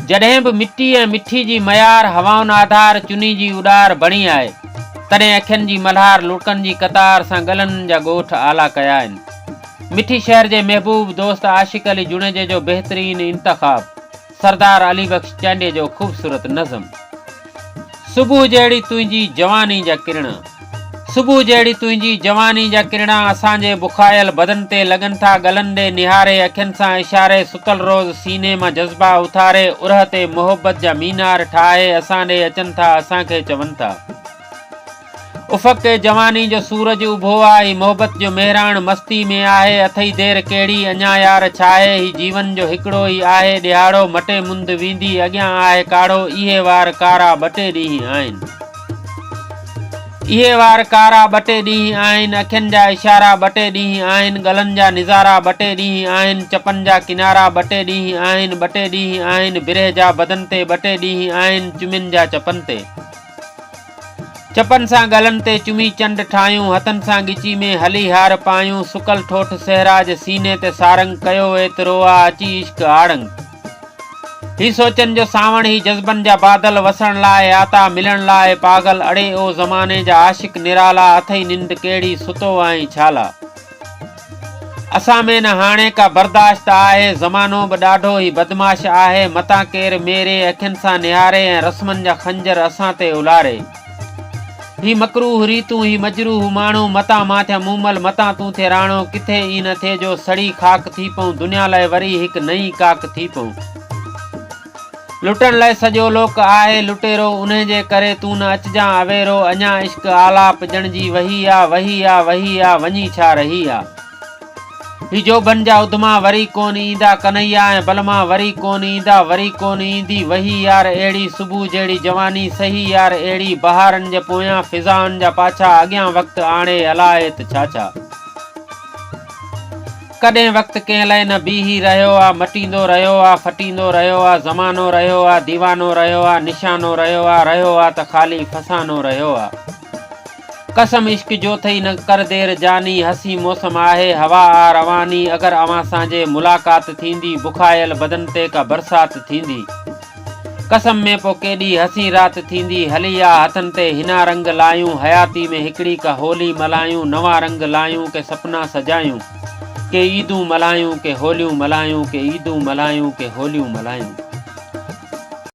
जॾहिं बि मिट्टी ऐं मिठी जी मयार हवाउनि आधार चुनी जी उॾार बणी आहे, तॾहिं अखियुनि जी मल्हार लुड़कनि जी कतार सां गलनि जा ॻोठ आला कया आहिनि। मिठी शहर जे महबूब दोस्त आशिक अली जुनेजे जो बहितरीन इंतखाब, सरदार अली बख्श चांडे जो ख़ूबसूरत नज़म। सुबुह जहिड़ी तुंहिंजी जवानी जा किरण, सुबुह जहिड़ी तुंहिंजी जवानी जा किरण असांजे बुखायल बदन ते लॻनि था गलनि ॾे निहारे, अखियुनि सां इशारे सुतल रोज़ सीने मां जज़्बा उथारे, उरह ते मोहबत जा मीनार ठाहे असां ॾे अचनि था, असांखे चवनि था। उफ़क़ ते जवानी जो सूरज उभो आहे, ही मोहबत जो मेहराण मस्ती में आहे, अथई देर कहिड़ी अञा यार छाहे, ही जीवन जो हिकिड़ो ई आहे ॾिहाड़ो, मटे मुंद वेंदी अॻियां आहे काढ़ो, इहे वार कारा ॿ टे ॾींहं आहिनि, इहे वार कारा ॿ टे ॾींहं आहिनि, अखियुनि जा इशारा ॿ टे ॾींहं आहिनि, गलनि जा निज़ारा ॿ टे ॾींहं आहिनि, चपनि जा किनारा ॿ टे ॾींहं आहिनि, ॿ टे ॾींहं आहिनि, बिरह जा बदन ते ॿ टे ॾींहं आहिनि, चुमियुनि जा चपनि ते, चपनि सां गलनि ते चुमी चंड ठाहियूं, हथनि सां ॻिची में हली हार पायूं, सुकल ठोठ सहराज सीने ते सारंग कयो एतिरो आ अची इश्क आड़ंग, ही सोचनि जो सावण, ही जज़्बनि जा बादल वसण लाइ आता मिलण लाइ पागल, अड़े ओ ज़माने जा आशिक निराला, अथई निंड कहिड़ी सुतो आहीं छाला, असां में न हाणे का बर्दाश्त आहे, ज़मानो बि ॾाढो ई बदमाश आहे, मतां केरु मेरे अखियुनि सां निहारे ऐं रस्मनि जा खंजर असां ते उलारे, ही मकरूह रीतूं, ही मजरूह माण्हू, मतां मां थिया मूमल मतां तूं थिए राणो, किथे ई न थिए जो सड़ी खाक थी पऊं, दुनिया लाइ वरी हिकु नई काक थी पऊं, लुटण लाइ सॼो लोक आहे लुटेरो, उन जे करे तूं न अचजां अवेरो, अञा इश्क आलाप ॼणजी वही आ वही आ वही आ, वञी छा रही आ, ही जोबन जा उधमा वरी कोन ईंदा कन्हैया, ऐं बलमा वरी कोन ईंदा वरी कोन ईंदी, वही यार अहिड़ी सुबुह जहिड़ी जवानी, सही यार अहिड़ी बहारनि जे पोयां फिज़ाउनि जा पाछा, अॻियां वक़्तु आणे अलाए त छा छा, कॾहिं वक़्तु कंहिं लाइ न बीही रहियो आहे, मटींदो रहियो आहे फटींदो रहियो आहे, ज़मानो रहियो आहे दीवानो रहियो आहे, निशानो रहियो आहे त ख़ाली फसानो रहियो आहे, कसम इश्क जो थई न कर देर जानी, हसी मौसम आहे हवा आ रवानी, अगर अवां सां मुलाक़ात थींदी, बुखायल बदन ते का बरसात थींदी, कसम में पो केॾी हसी रात थींदी, हली आ हथनि ते हिना रंग लायूं, हयाती में हिकिड़ी का होली मल्हायूं, नवां रंग लायूं के सपना सजायूं, के ईदूं मल्हायूं के होलियूं मल्हायूं, के ईदूं मल्हायूं के होलियूं मल्हायूं।